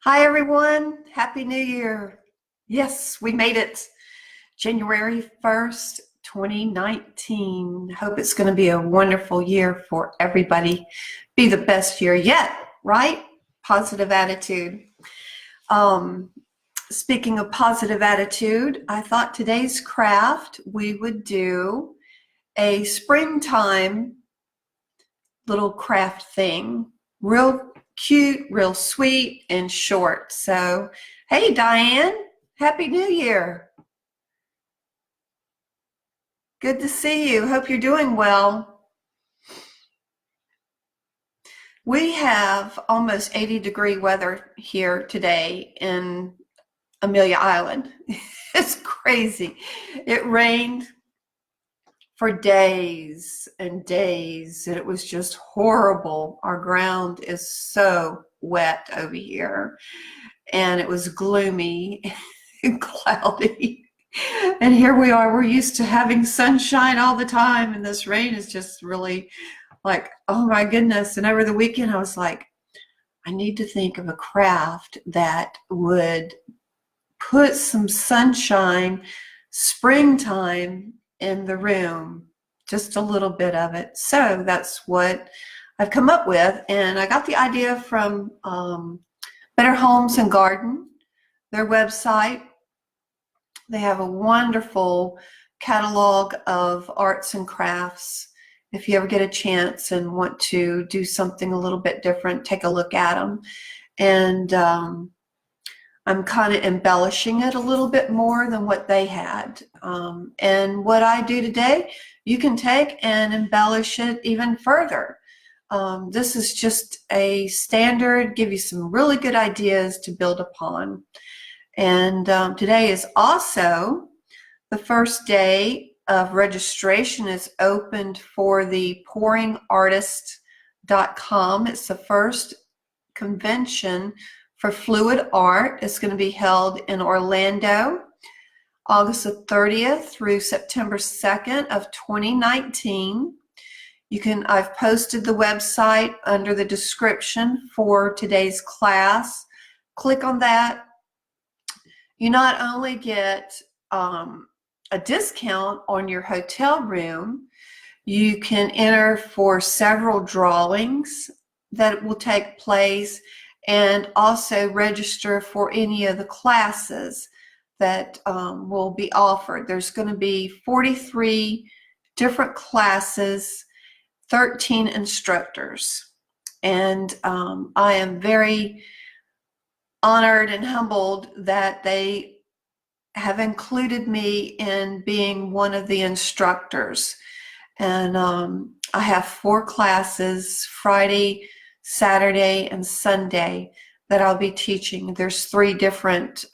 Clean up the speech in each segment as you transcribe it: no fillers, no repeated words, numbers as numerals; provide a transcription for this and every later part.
Hi, everyone. Happy New Year. Yes, we made it. January 1st, 2019. Hope it's going to be a wonderful year for everybody. Be the best year yet, right? Positive attitude. Um, Speaking of positive attitude, I thought today's craft we would do a springtime little craft thing. Real cute, real sweet, and short. So, hey, Diane, Happy New Year. Good to see you. Hope you're doing well. We have almost 80-degree weather here today in Amelia Island. It's crazy. It rained for days and days, and it was just horrible. Our ground is so wet over here, and it was gloomy and cloudy. And here we are, we're used to having sunshine all the time, and this rain is just really like, oh my goodness. And over the weekend, I was like, I need to think of a craft that would put some sunshine, springtime in the room, just a little bit of it. So that's what I've come up with. And I got the idea from Better Homes and Garden, their website. They have a wonderful catalog of arts and crafts. If you ever get a chance and want to do something a little bit different, take a look at them. And I'm kind of embellishing it a little bit more than what they had. And what I do today, you can take and embellish it even further. This is just a standard, give you some really good ideas to build upon. And today is also the first day of registration is opened for the pouringartist.com. It's the first convention for fluid art. It's going to be held in Orlando, August the 30th through September 2nd of 2019. I've posted the website under the description for today's class. Click on that. You not only get a discount on your hotel room, you can enter for several drawings that will take place and also register for any of the classes that will be offered. There's going to be 43 different classes, 13 instructors. And I am very honored and humbled that they have included me in being one of the instructors. And I have 4 classes, Friday, Saturday, and Sunday, that I'll be teaching. There's 3 different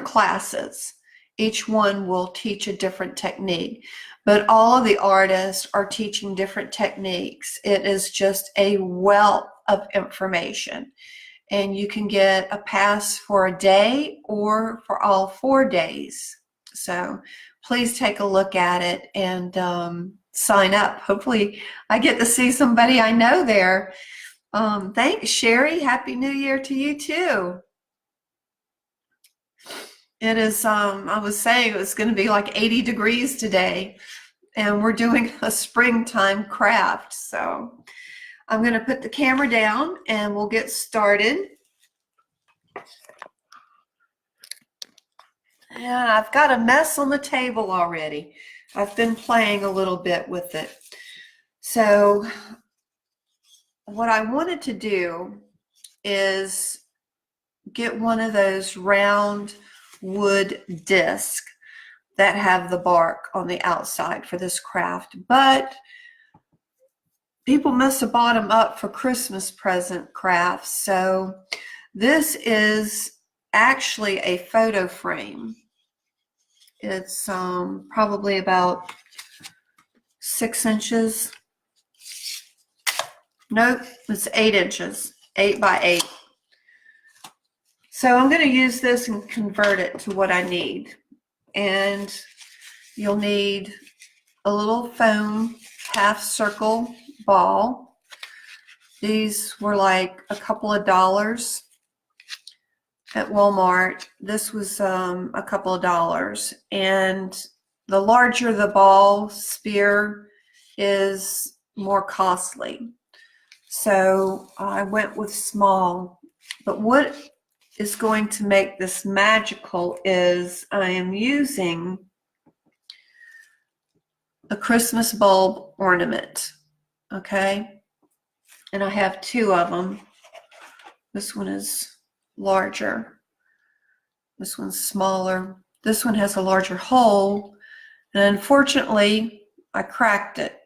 classes. Each one will teach a different technique, but all of the artists are teaching different techniques. It is just a wealth of information. And you can get a pass for a day or for all 4 days. So please take a look at it and sign up. Hopefully I get to see somebody I know there. Thanks, Sherry. Happy New Year to you too. It is, I was saying it was going to be like 80 degrees today, and we're doing a springtime craft. So I'm going to put the camera down and we'll get started. And I've got a mess on the table already. I've been playing a little bit with it. So what I wanted to do is get one of those round wood discs that have the bark on the outside for this craft, but people must have bought them up for Christmas present crafts. So this is actually a photo frame. It's probably about 6 inches. Nope, it's 8 inches, 8 by 8. So I'm going to use this and convert it to what I need. And you'll need a little foam half circle ball. These were like a couple of dollars at Walmart. This was a couple of dollars. And the larger the ball spear is more costly. So I went with small. But what is going to make this magical is I am using a Christmas bulb ornament, okay? And I have two of them. This one is larger. This one's smaller. This one has a larger hole, and unfortunately, I cracked it.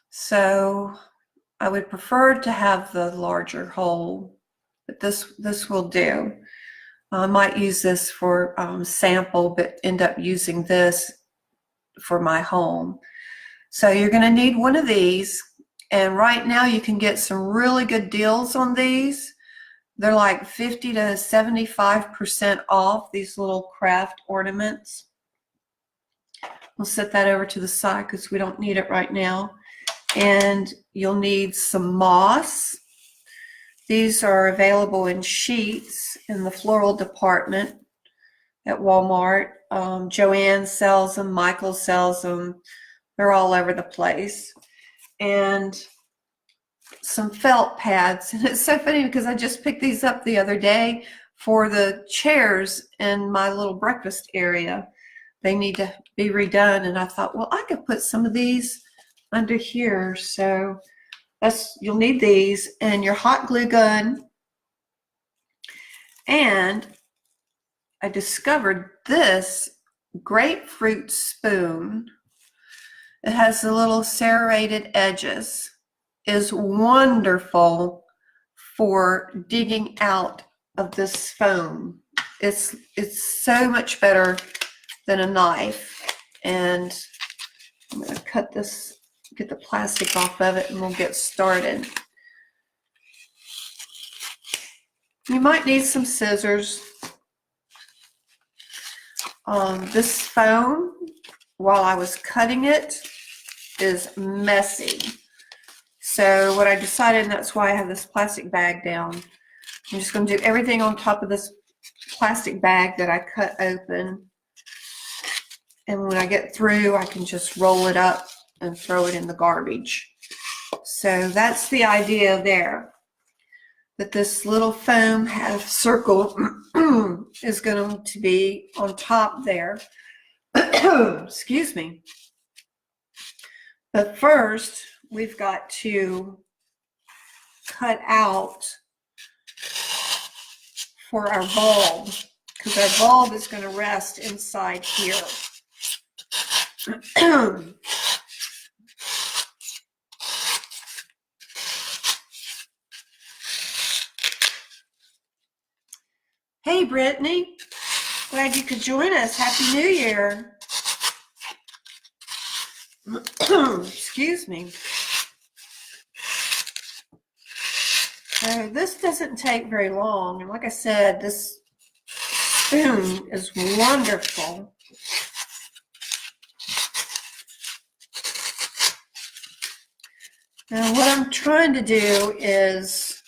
So I would prefer to have the larger hole, but this will do. I might use this for sample, but end up using this for my home. So you're going to need one of these, and right now you can get some really good deals on these. They're like 50 to 75% off, these little craft ornaments. We'll set that over to the side because we don't need it right now. And you'll need some moss. These are available in sheets in the floral department at Walmart. Joanne sells them, Michael sells them. They're all over the place. And some felt pads. And it's so funny because I just picked these up the other day for the chairs in my little breakfast area. They need to be redone. And I thought, well, I could put some of these under here. So you'll need these and your hot glue gun. And I discovered this grapefruit spoon. It has the little serrated edges. Is wonderful for digging out of this foam. It's so much better than a knife. And I'm going to cut this, get the plastic off of it, and we'll get started. You might need some scissors. This foam, while I was cutting it, is messy. So what I decided, and that's why I have this plastic bag down, I'm just going to do everything on top of this plastic bag that I cut open. And when I get through, I can just roll it up and throw it in the garbage. So that's the idea there, that this little foam half circle is going to be on top there. Excuse me. But first, we've got to cut out for our bulb, because our bulb is going to rest inside here. Hey, Brittany. Glad you could join us. Happy New Year. Excuse me. So this doesn't take very long. And like I said, this spoon is wonderful. Now what I'm trying to do is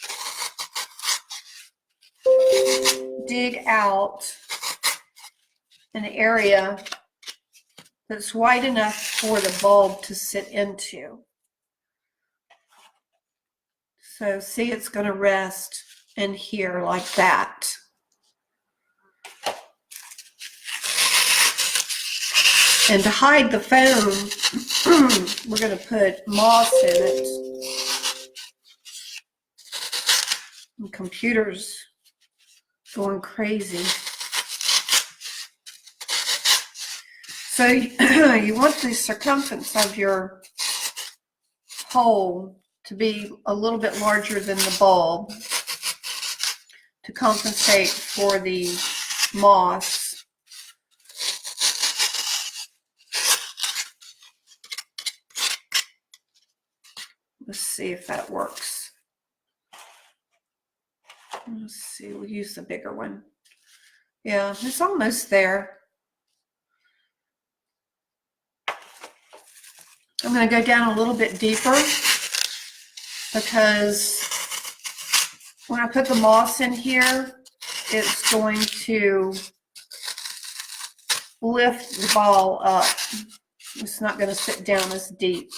dig out an area that's wide enough for the bulb to sit into. So see, it's going to rest in here like that. And to hide the foam, we're going to put moss in it. The computer's going crazy. So you want the circumference of your hole to be a little bit larger than the bulb to compensate for the moss. Let's see if that works. Let's see, we'll use the bigger one. Yeah, it's almost there. I'm going to go down a little bit deeper because when I put the moss in here, it's going to lift the ball up. It's not going to sit down as deep.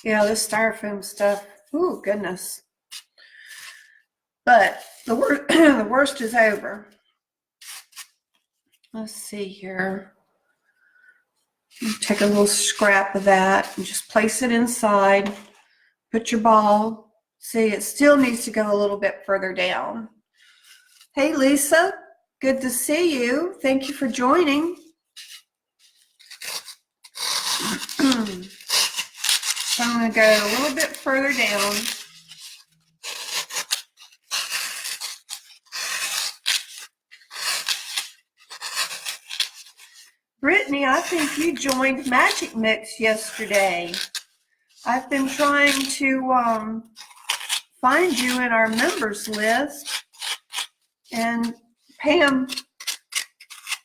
Yeah, this styrofoam stuff, ooh, goodness. But the the worst is over. Let's see here. Take a little scrap of that and just place it inside. Put your ball. See, it still needs to go a little bit further down. Hey, Lisa, good to see you. Thank you for joining. So I'm going to go a little bit further down. Brittany, I think you joined MajicMixx yesterday. I've been trying to find you in our members list, and Pam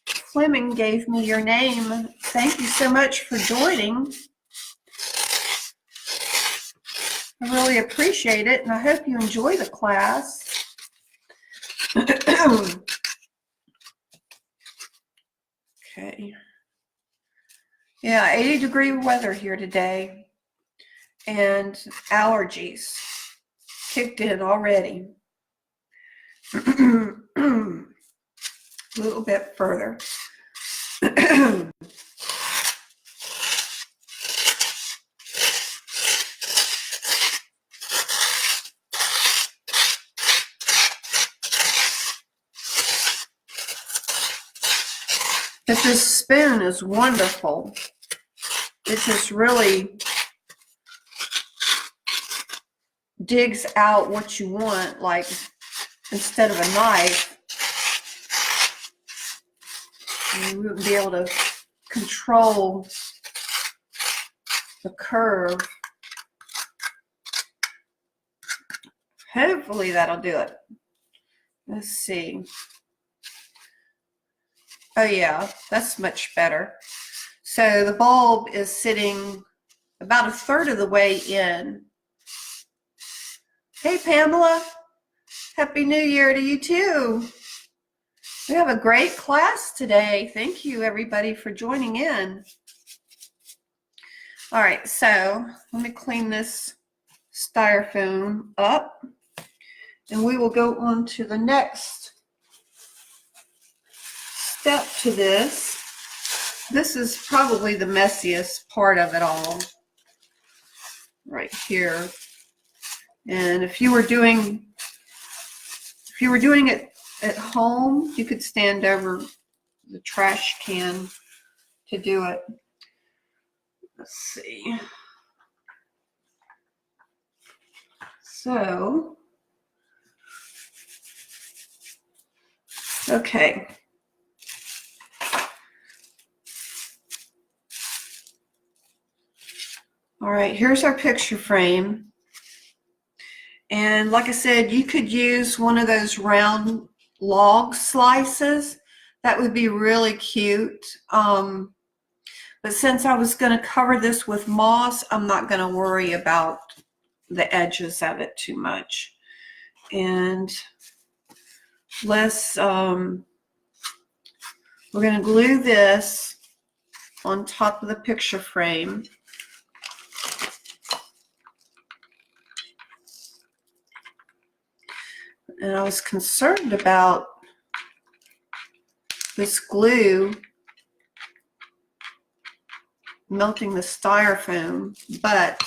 Fleming gave me your name. Thank you so much for joining. I really appreciate it, and I hope you enjoy the class. Okay. Yeah, 80-degree weather here today, and allergies kicked in already. A little bit further. But this spoon is wonderful. It just really digs out what you want, like instead of a knife, you wouldn't be able to control the curve. Hopefully that'll do it. Let's see. Oh yeah, that's much better. So the bulb is sitting about 1/3 of the way in. Hey Pamela, Happy New Year to you too. We have a great class today. Thank you everybody for joining in. All right, so let me clean this styrofoam up, and we will go on to the next step to this. This is probably the messiest part of it all, right here. And if you were doing it at home, you could stand over the trash can to do it. Let's see. So, okay. All right, here's our picture frame. And like I said, you could use one of those round log slices. That would be really cute. But since I was going to cover this with moss, I'm not going to worry about the edges of it too much. And let's, we're going to glue this on top of the picture frame. And I was concerned about this glue melting the styrofoam, but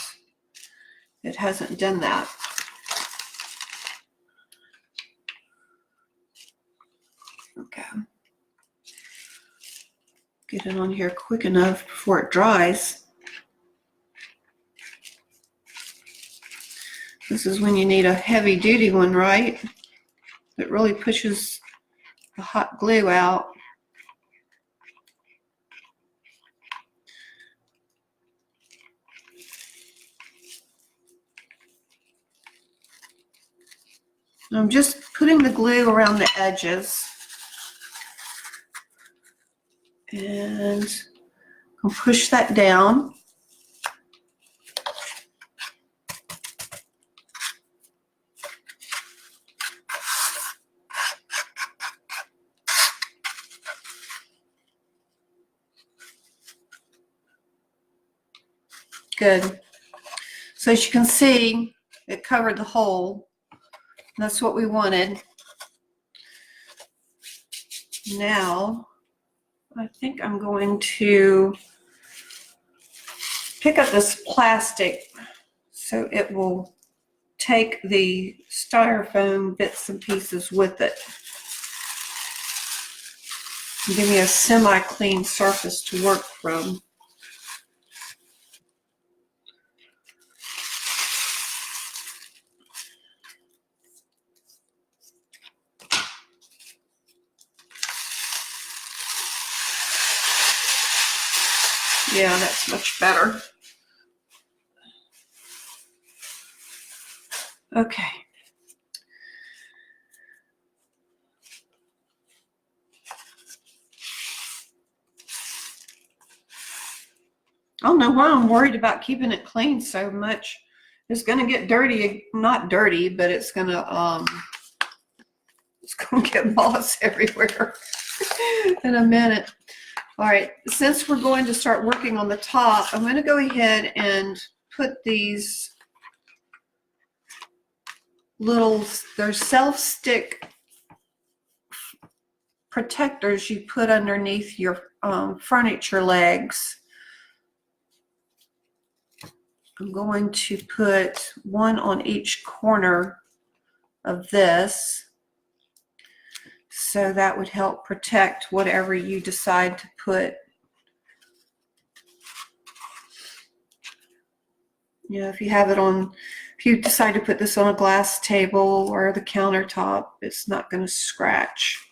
it hasn't done that. Okay. Get it on here quick enough before it dries. This is when you need a heavy duty one, right? It really pushes the hot glue out. I'm just putting the glue around the edges. And I'll push that down. Good. So as you can see, it covered the hole. That's what we wanted. Now, I think I'm going to pick up this plastic so it will take the styrofoam bits and pieces with it. And give me a semi-clean surface to work from. Yeah, that's much better. Okay. I don't know why I'm worried about keeping it clean so much. It's going to get dirty, not dirty, but it's going to get moss everywhere in a minute. All right, since we're going to start working on the top, I'm going to go ahead and put these little, they're self-stick protectors you put underneath your furniture legs. I'm going to put one on each corner of this. So that would help protect whatever you decide to put. You know, if you have it on, if you decide to put this on a glass table or the countertop, it's not going to scratch.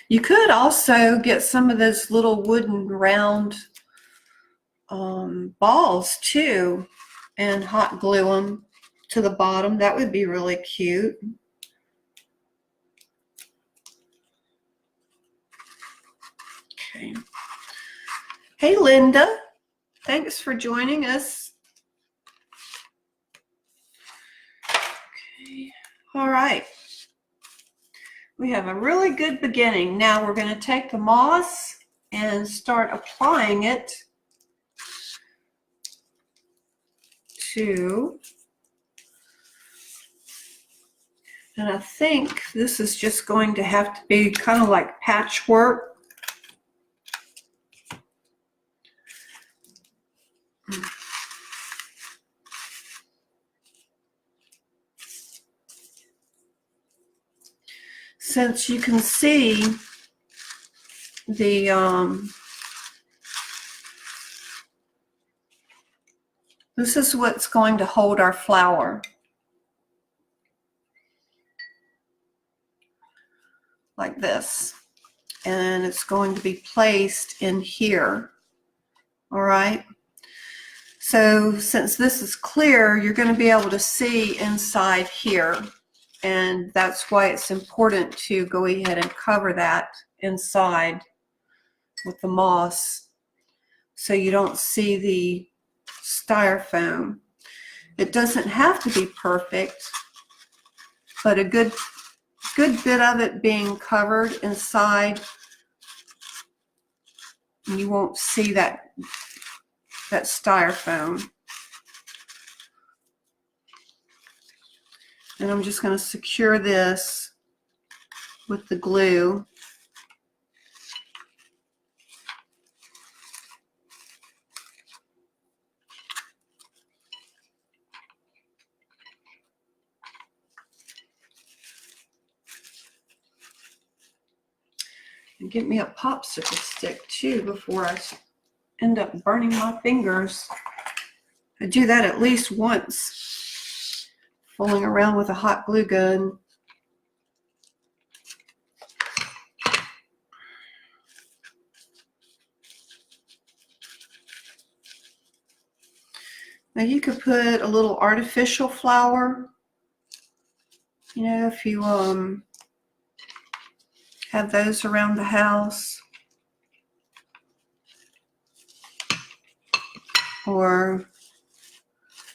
You could also get some of those little wooden round balls too and hot glue them to the bottom. That would be really cute. Okay. Hey Linda, thanks for joining us. Okay. All right. We have a really good beginning. Now we're going to take the moss and start applying it to, and I think this is just going to have to be kind of like patchwork. Since you can see the this is what's going to hold our flower, like this, and it's going to be placed in here. All right, so since this is clear, you're going to be able to see inside here, and that's why it's important to go ahead and cover that inside with the moss so you don't see the styrofoam. It doesn't have to be perfect, but a good bit of it being covered inside, you won't see that styrofoam. And I'm just going to secure this with the glue. And get me a popsicle stick too before I end up burning my fingers. I do that at least once, fooling around with a hot glue gun. Now you could put a little artificial flower, you know, if you have those around the house. Or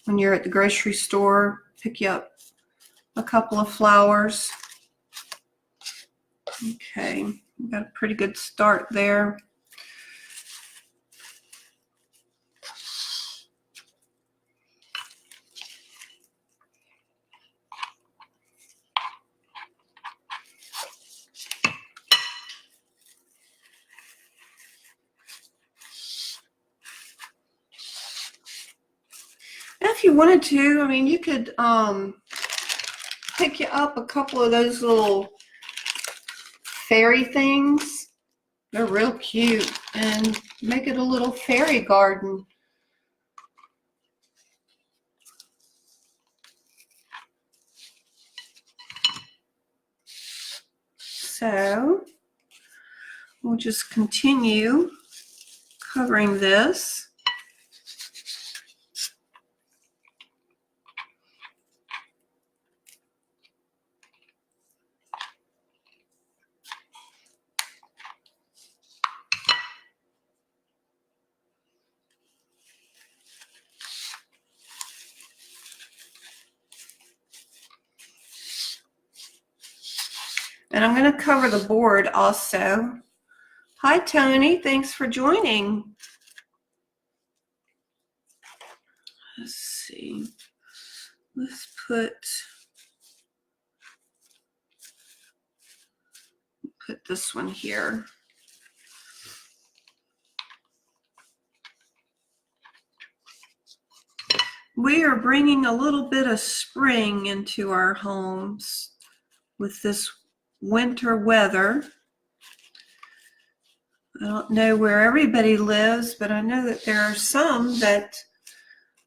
when you're at the grocery store, pick you up a couple of flowers. Okay, we got a pretty good start there. If you wanted to, I mean, you could pick you up a couple of those little fairy things. They're real cute, and make it a little fairy garden. So we'll just continue covering this. And I'm going to cover the board also. Hi, Tony. Thanks for joining. Let's see. Let's put this one here. We are bringing a little bit of spring into our homes with this winter weather. I don't know where everybody lives, but I know that there are some that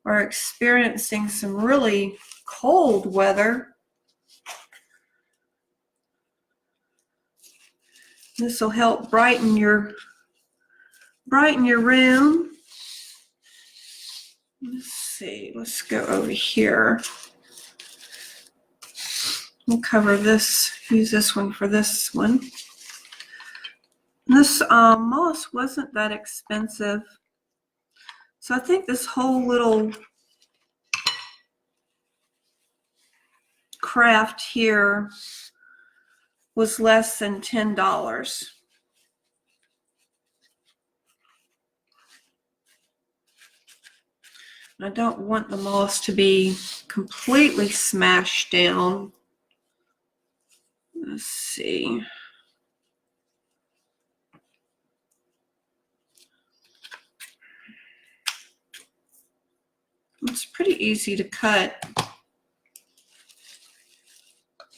are experiencing some really cold weather. This will help brighten your room. Let's see, let's go over here. We'll cover this, use this one for this one. This moss wasn't that expensive. So I think this whole little craft here was less than $10. I don't want the moss to be completely smashed down. Let's see. It's pretty easy to cut.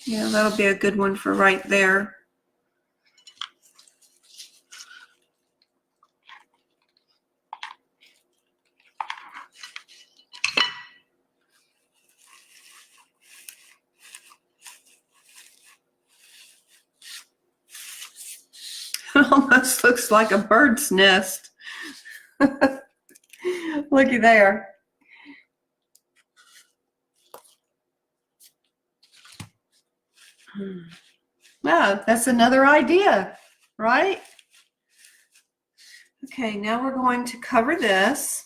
Yeah, that'll be a good one for right there. It almost looks like a bird's nest. Looky there. Wow, that's another idea, right? Okay, now we're going to cover this.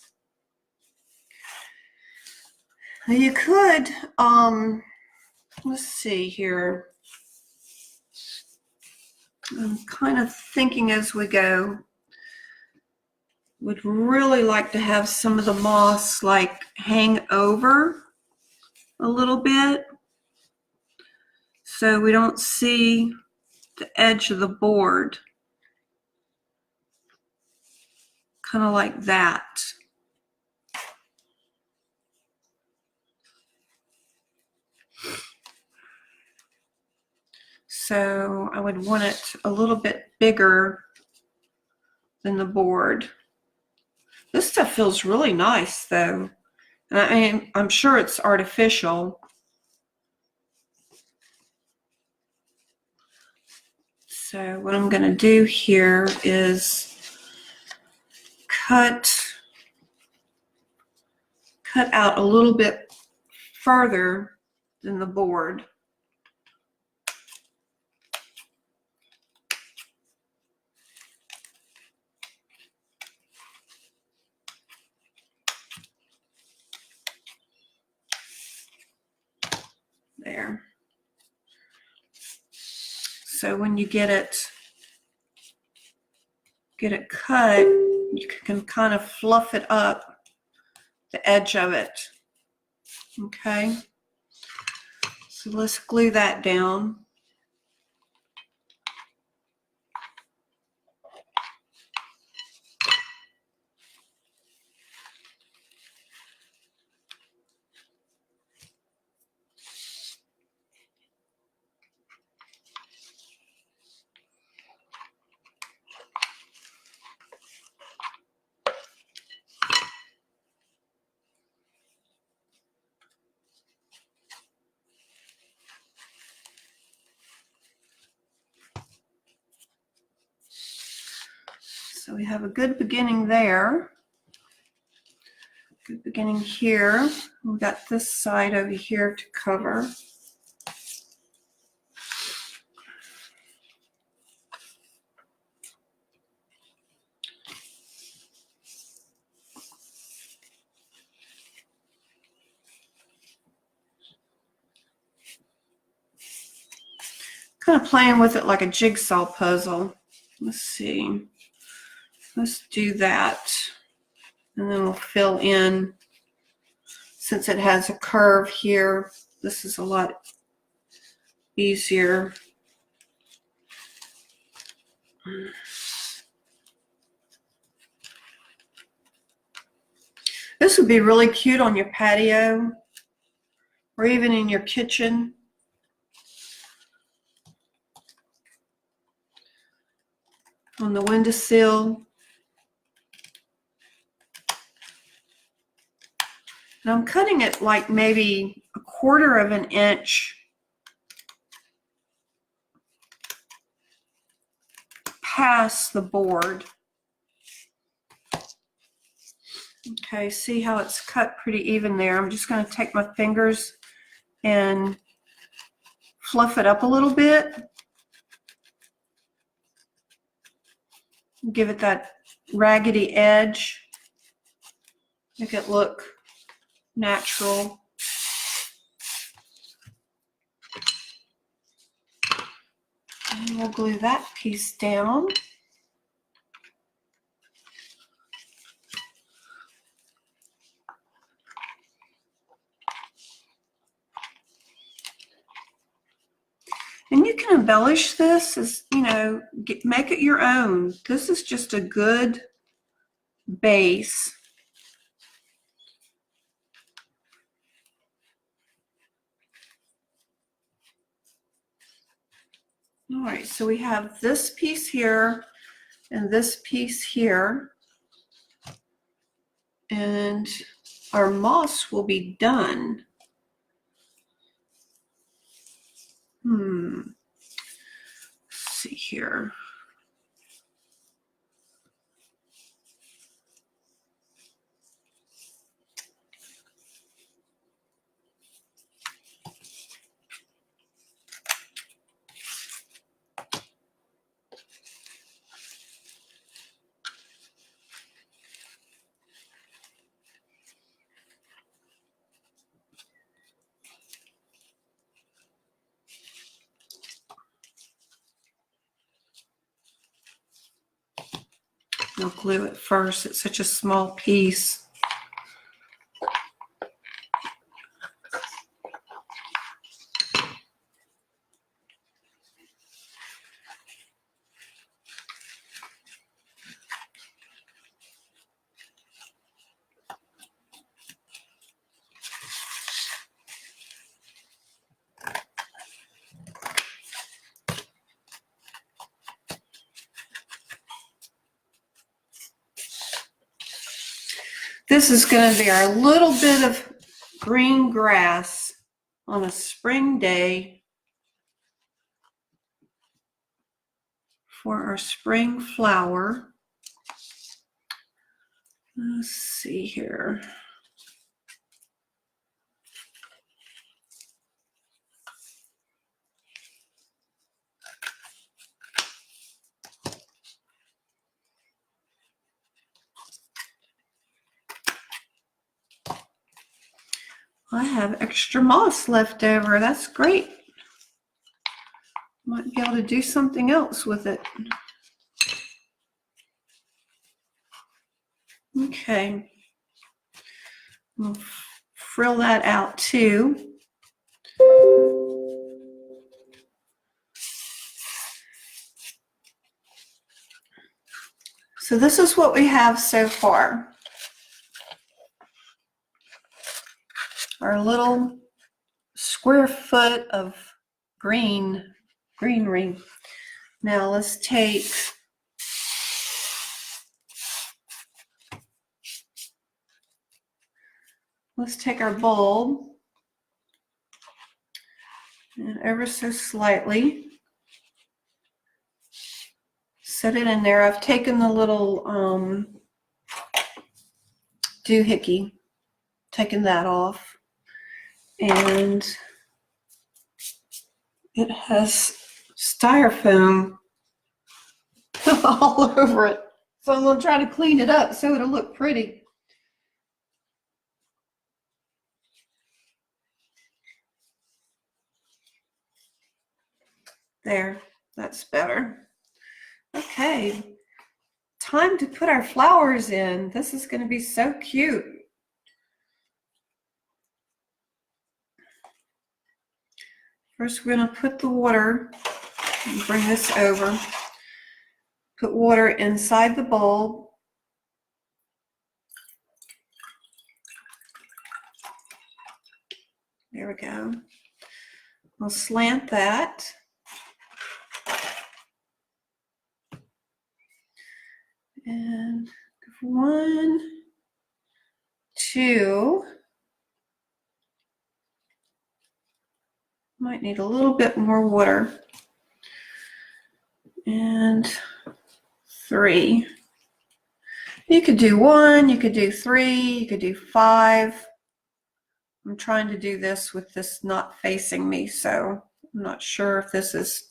You could, let's see here. I'm kind of thinking as we go. Would really like to have some of the moss like hang over a little bit so we don't see the edge of the board. Kind of like that. So I would want it a little bit bigger than the board. This stuff feels really nice though. And I'm sure it's artificial. So what I'm going to do here is cut cut out a little bit further than the board. There. So when you get it cut, you can kind of fluff it up, the edge of it. Okay. So let's glue that down. So we have a good beginning there. Good beginning here. We've got this side over here to cover. Kind of playing with it like a jigsaw puzzle. Let's see. Let's do that. And then we'll fill in. Since it has a curve here, this is a lot easier. This would be really cute on your patio or even in your kitchen. On the windowsill. And I'm cutting it like maybe 1/4 of an inch past the board. Okay, see how it's cut pretty even there. I'm just going to take my fingers and fluff it up a little bit. Give it that raggedy edge. Make it look natural. And we'll glue that piece down. And you can embellish this as, you know, make it your own. This is just a good base. All right, so we have this piece here and this piece here. And our moss will be done. Let's see here. I'll glue it first. It's such a small piece. This is going to be our little bit of green grass on a spring day for our spring flower. Let's see here. I have extra moss left over. That's great. Might be able to do something else with it. Okay. We'll frill that out too. So this is what we have so far. Our little square foot of greenery. Now let's take our bulb and ever so slightly set it in there. I've taken the little doohickey, taken that off, and it has styrofoam all over it. So I'm going to try to clean it up so it'll look pretty. There, that's better. Okay, time to put our flowers in. This is going to be so cute. First, we're going to put the water, bring this over, put water inside the bulb. There we go. We'll slant that. And 1, 2. Might need a little bit more water. And 3. You could do 1, you could do 3, you could do 5. I'm trying to do this with this not facing me, so I'm not sure if this is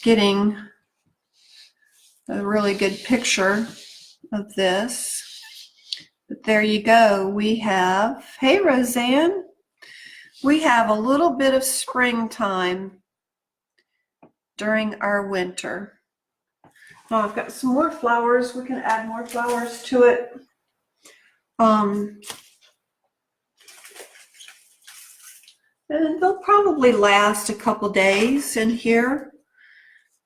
getting a really good picture of this. But there you go. We have, hey Roseanne, we have a little bit of springtime during our winter. Now I've got some more flowers. We can add more flowers to it. And they'll probably last a couple days in here.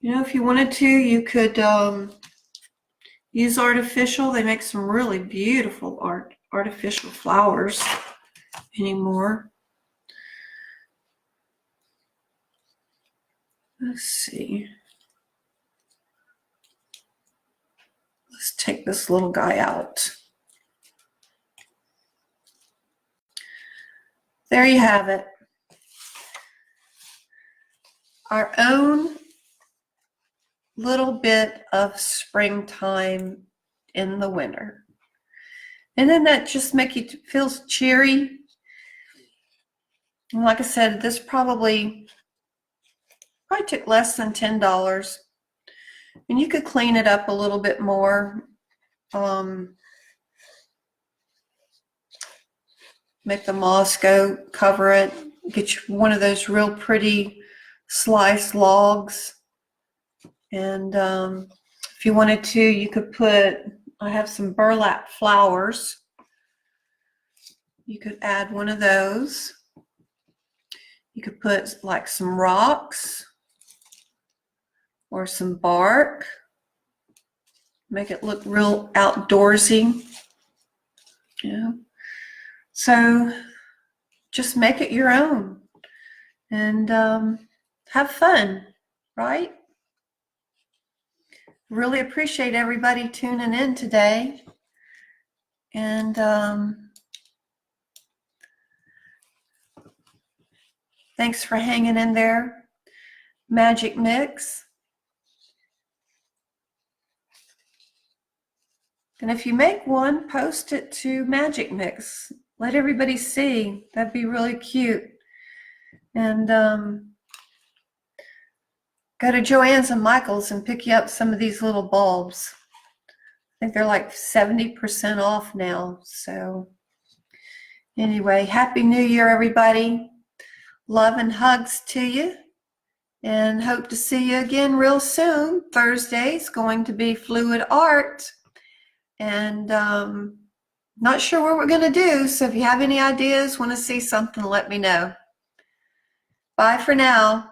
You know, if you wanted to, you could use artificial. They make some really beautiful artificial flowers anymore. Let's see. Let's take this little guy out. There you have it. Our own little bit of springtime in the winter. And then that just makes you feel cheery. And like I said, this probably took less than $10. And you could clean it up a little bit more. Make the moss go, cover it. Get you one of those real pretty sliced logs. And if you wanted to, you could put, I have some burlap flowers. You could add one of those. You could put like some rocks or some bark. Make it look real outdoorsy. Yeah. So just make it your own and have fun, right? Really appreciate everybody tuning in today. And thanks for hanging in there, MajicMixx. And if you make one, post it to MajicMixx. Let everybody see. That'd be really cute. And go to Joann's and Michael's and pick you up some of these little bulbs. I think they're like 70% off now. So Anyway, Happy New Year, everybody. Love and hugs to you. And hope to see you again real soon. Thursday's going to be fluid art. And not sure what we're going to do. So if you have any ideas, want to see something, let me know. Bye for now.